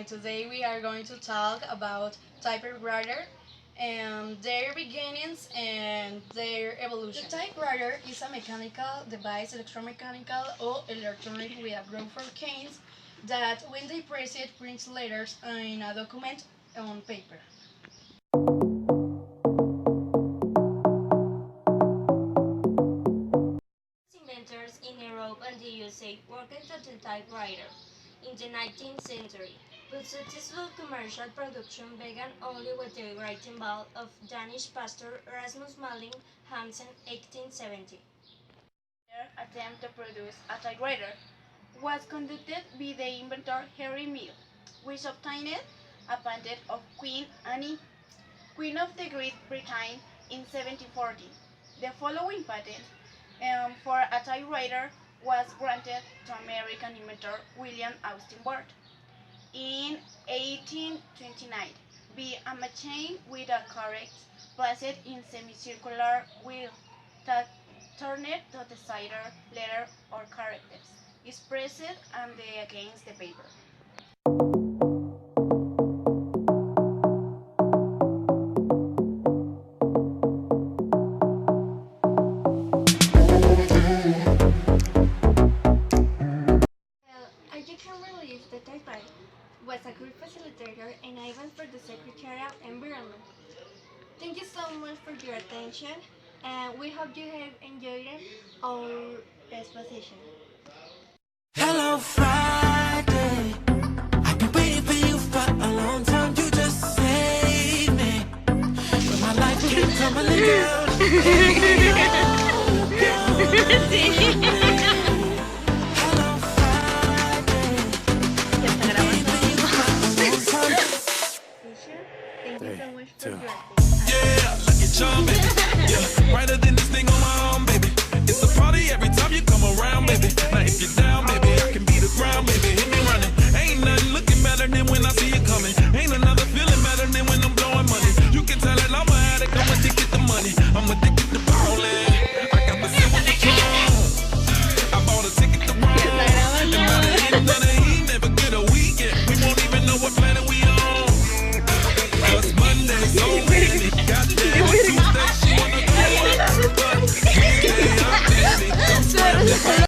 and today we are going to talk about typewriter and their beginnings and their evolution. The typewriter is a mechanical device, electromechanical or electronic with a grapher keys that when they press it prints letters in a document on paper. Inventors in Europe and the USA worked on the typewriter in the 19th century, but successful commercial production began only with the writing ball of Danish pastor Rasmus Malling Hansen 1870. Their attempt to produce a typewriter was conducted by the inventor Henry Mill, which obtained a patent of Queen Anne, Queen of the Great Britain in 1740. The following patent for a typewriter was granted to American inventor William Austin Burt in 1829 by a machine with a cartridge placed in semicircular wheel that turned the desired letter or characters is pressed and against the paper. Well, as you can believe, the typewriter was a great facilitator and even for the secretarial environment. Thank you so much for your attention, and we hope you have enjoyed our exposition. Hello Friday, I've been waiting for you for a long time. You just saved me when my life came tumbling down.